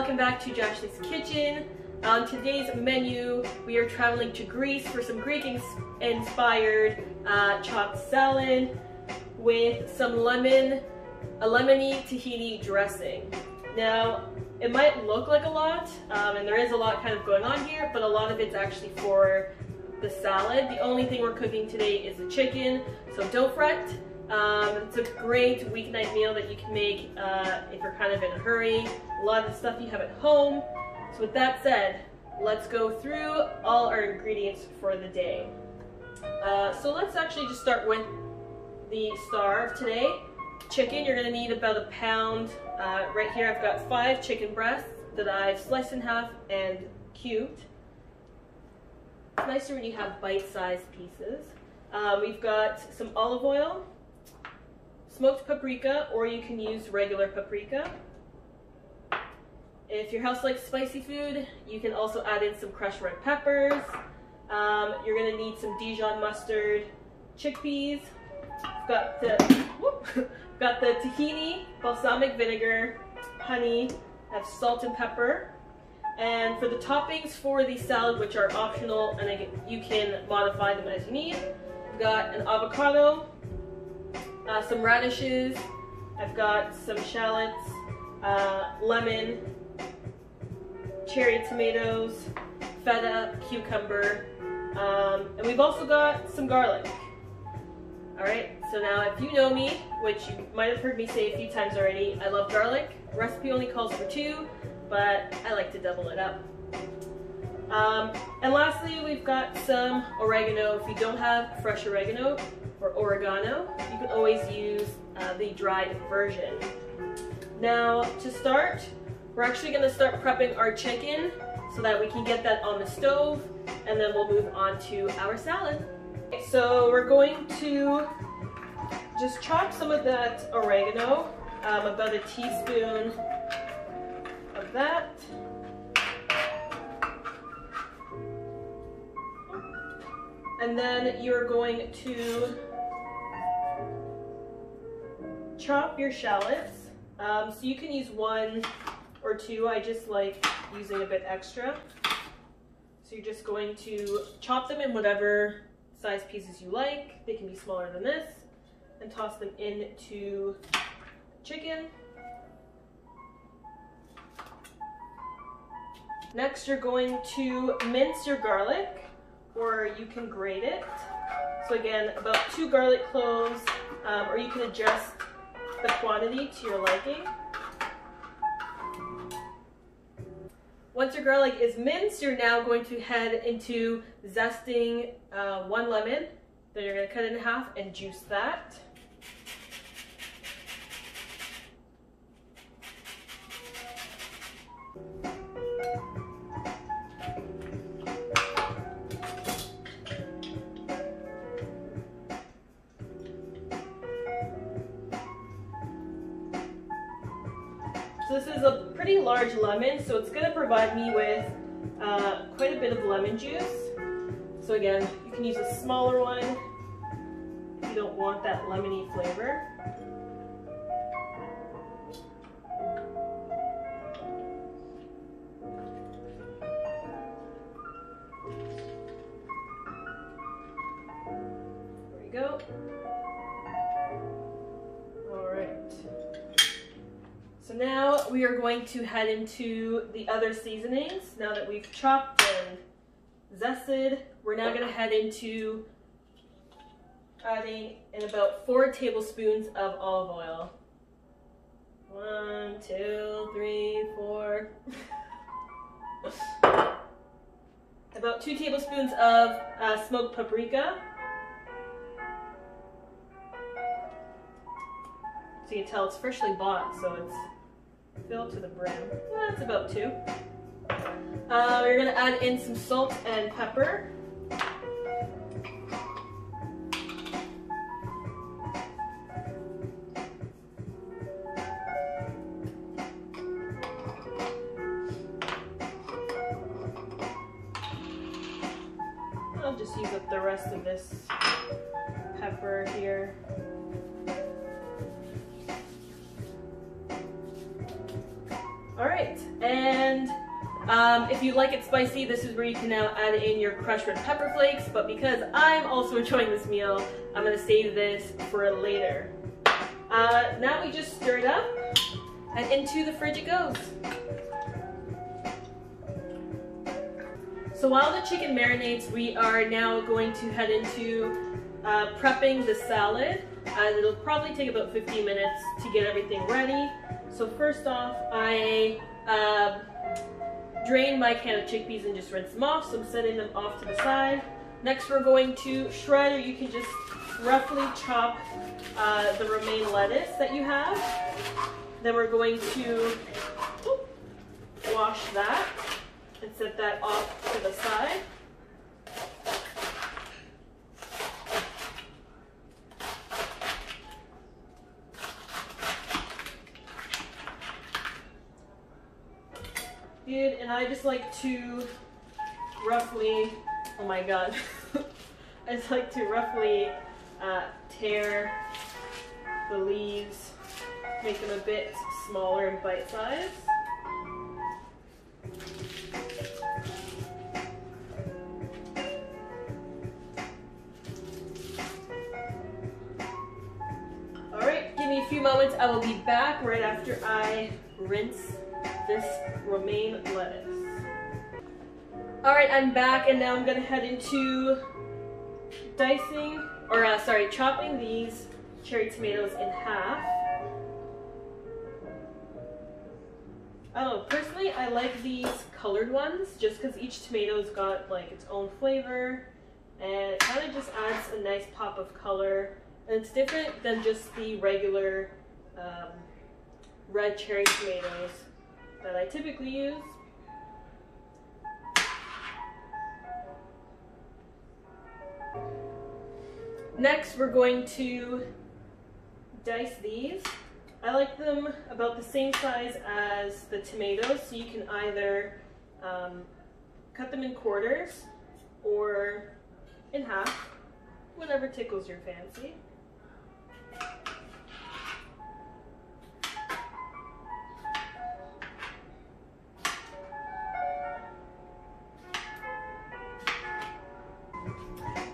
welcome back to Jash's Kitchen. On today's menu, we are traveling to Greece for some Greek-inspired chopped salad with some a lemony tahini dressing. Now, it might look like a lot, and there is a lot kind of going on here, but a lot of it's actually for the salad. The only thing we're cooking today is the chicken, so don't fret. It's a great weeknight meal that you can make if you're kind of in a hurry. A lot of the stuff you have at home. So with that said, let's go through all our ingredients for the day. So let's actually just start with the star of today. Chicken, you're going to need about a pound. Right here I've got 5 chicken breasts that I've sliced in half and cubed. It's nicer when you have bite-sized pieces. We've got some olive oil, smoked paprika, or you can use regular paprika. If your house likes spicy food, you can also add in some crushed red peppers. You're going to need some Dijon mustard, chickpeas. Got the tahini, balsamic vinegar, honey, I have salt and pepper. And for the toppings for the salad, which are optional, and again, you can modify them as you need, I've got an avocado, some radishes, I've got some shallots, lemon, cherry tomatoes, feta, cucumber, and we've also got some garlic. Alright, so now if you know me, which you might have heard me say a few times already, I love garlic. The recipe only calls for 2, but I like to double it up. And lastly, we've got some oregano. If you don't have fresh oregano or oregano, you can always use the dried version. Now, to start, we're actually going to start prepping our chicken so that we can get that on the stove, and then we'll move on to our salad. So we're going to just chop some of that oregano, about a teaspoon of that. And then you're going to chop your shallots. So you can use 1 or 2. I just like using a bit extra. So you're just going to chop them in whatever size pieces you like. They can be smaller than this, and toss them into chicken. Next, you're going to mince your garlic, or you can grate it. So again, about 2 garlic cloves, or you can adjust the quantity to your liking. Once your garlic is minced, you're now going to head into zesting 1 lemon. Then you're going to cut it in half and juice that. So this is a pretty large lemon, so it's going to provide me with quite a bit of lemon juice. So again, you can use a smaller one if you don't want that lemony flavor. There we go. So now we are going to head into the other seasonings. Now that we've chopped and zested, we're now going to head into adding in about 4 tablespoons of olive oil. 1, 2, 3, 4. About 2 tablespoons of smoked paprika. So you can tell it's freshly bought, so it's filled to the brim. That's about 2. You're going to add in some salt and pepper. I'll just use up the rest of this pepper here. All right, And if you like it spicy, this is where you can now add in your crushed red pepper flakes, but because I'm also enjoying this meal, I'm going to save this for later. Now we just stir it up, and into the fridge it goes. So while the chicken marinates, we are now going to head into prepping the salad. It'll probably take about 15 minutes to get everything ready. So first off, I drain my can of chickpeas and just rinse them off, so I'm setting them off to the side. Next we're going to shred, or you can just roughly chop the romaine lettuce that you have. Then we're going to wash that and set that off to the side. Good, and I just like to roughly, oh my god, I just like to roughly tear the leaves, make them a bit smaller and bite-sized. Alright, give me a few moments. I will be back right after I rinse this romaine lettuce. Alright, I'm back, and now I'm going to head into chopping these cherry tomatoes in half. I don't know, personally I like these colored ones just because each tomato's got like its own flavor, and it kind of just adds a nice pop of color, and it's different than just the regular red cherry tomatoes that I typically use. Next, we're going to dice these. I like them about the same size as the tomatoes, so you can either cut them in quarters or in half, whatever tickles your fancy.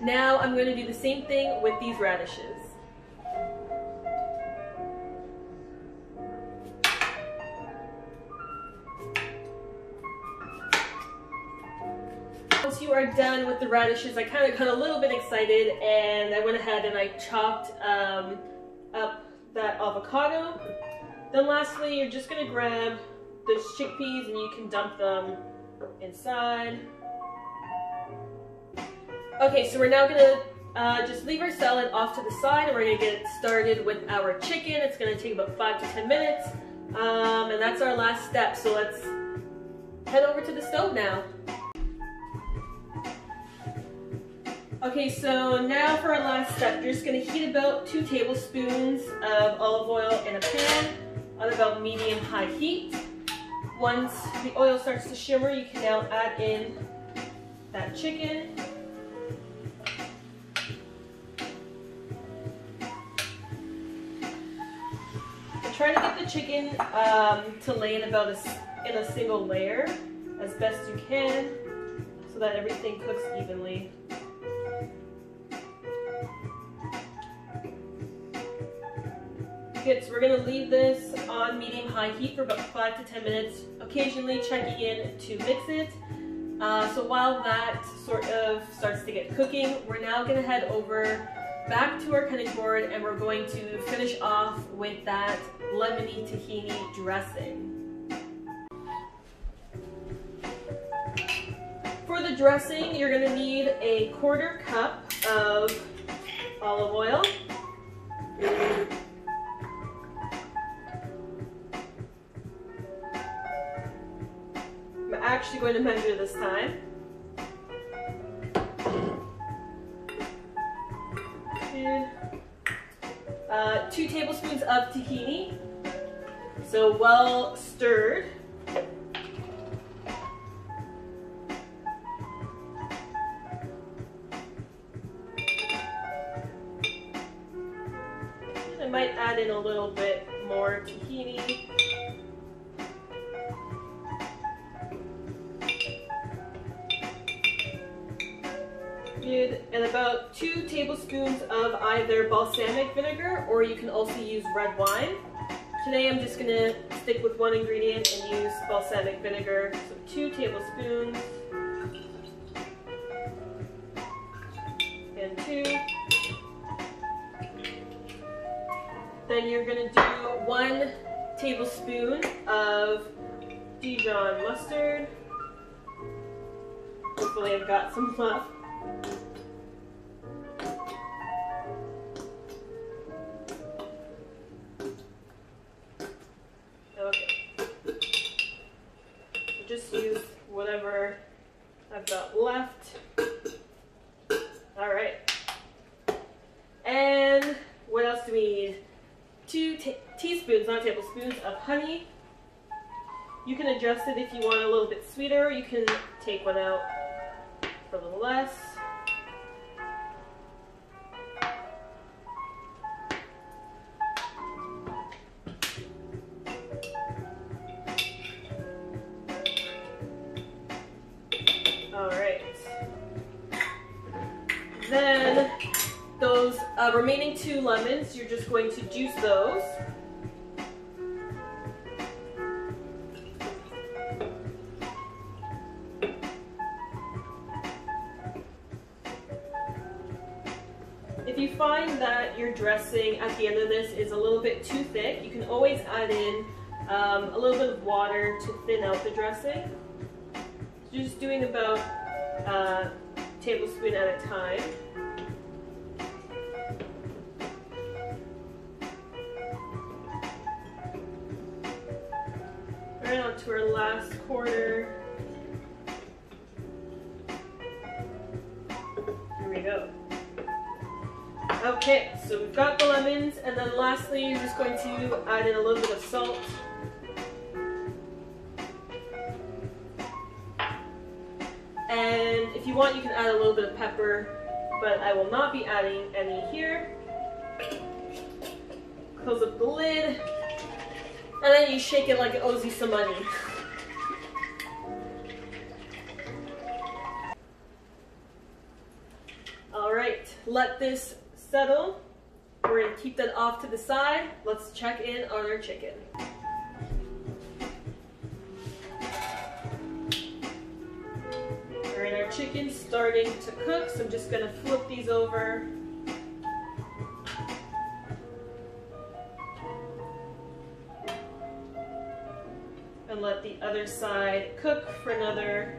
Now I'm going to do the same thing with these radishes. Once you are done with the radishes, I kind of got a little bit excited, and I went ahead and I chopped up that avocado. Then lastly, you're just going to grab those chickpeas and you can dump them inside. Okay, so we're now gonna just leave our salad off to the side, and we're gonna get started with our chicken. It's gonna take about 5 to 10 minutes, and that's our last step. So let's head over to the stove now. Okay, so now for our last step, you're just gonna heat about 2 tablespoons of olive oil in a pan on about medium-high heat. Once the oil starts to shimmer, you can now add in that chicken. Try to get the chicken to lay in about in a single layer as best you can, so that everything cooks evenly. Good, so we're going to leave this on medium-high heat for about 5 to 10 minutes, occasionally checking in to mix it. So while that sort of starts to get cooking, we're now going to head over back to our cutting board, and we're going to finish off with that lemony tahini dressing. For the dressing, you're going to need a 1/4 cup of olive oil, I'm actually going to measure this time. 2 tablespoons of tahini, so well stirred. And I might add in a little bit more tahini. good. And about 2 tablespoons of either balsamic vinegar, or you can also use red wine. Today I'm just gonna stick with one ingredient and use balsamic vinegar. So 2 tablespoons. And 2. Then you're gonna do 1 tablespoon of Dijon mustard. Hopefully I've got some left. Okay. Just use whatever I've got left. Alright. And what else do we need? 2 teaspoons, not tablespoons, of honey. You can adjust it if you want a little bit sweeter. You can take one out for a little less. Alright. Then those remaining 2 lemons, you're just going to juice those. If you find that your dressing at the end of this is a little bit too thick, you can always add in a little bit of water to thin out the dressing. So you're just doing about a tablespoon at a time. Right on to our last quarter. Here we go. Okay, so we've got the lemons, and then lastly, you're just going to add in a little bit of salt. And if you want, you can add a little bit of pepper, but I will not be adding any here. Close up the lid, and then you shake it like it owes you some money. Alright, let this settle. We're going to keep that off to the side. Let's check in on our chicken. Alright, our chicken's starting to cook, so I'm just going to flip these over. And let the other side cook for another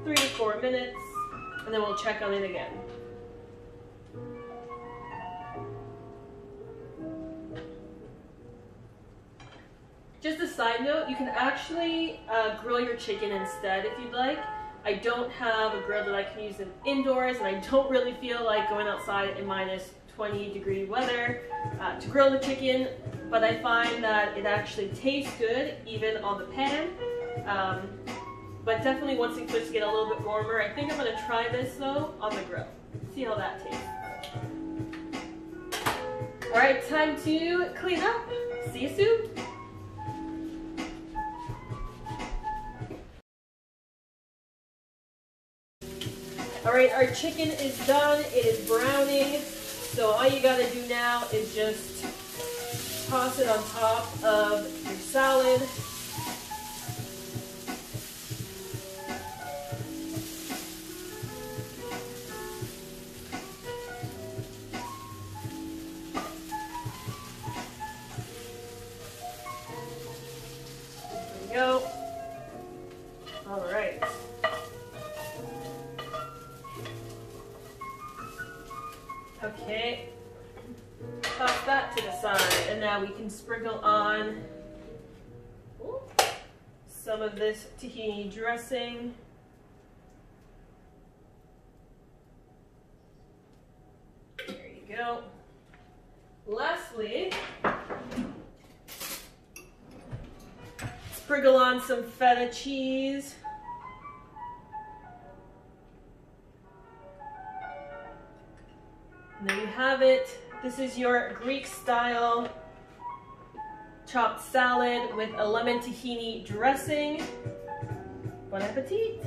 3 to 4 minutes, and then we'll check on it again. Just a side note, you can actually grill your chicken instead if you'd like. I don't have a grill that I can use indoors, and I don't really feel like going outside in minus 20-degree weather to grill the chicken, but I find that it actually tastes good even on the pan. But definitely once it starts to get a little bit warmer, I think I'm going to try this though on the grill. See how that tastes. Alright, time to clean up. See you soon. Alright, our chicken is done. It is browning. So all you gotta do now is just toss it on top of your salad. There we go. Alright. Okay, toss that to the side, and now we can sprinkle on some of this tahini dressing. There you go. Lastly, sprinkle on some feta cheese. And there you have it. This is your Greek-style chopped salad with a lemon tahini dressing. Bon appetit!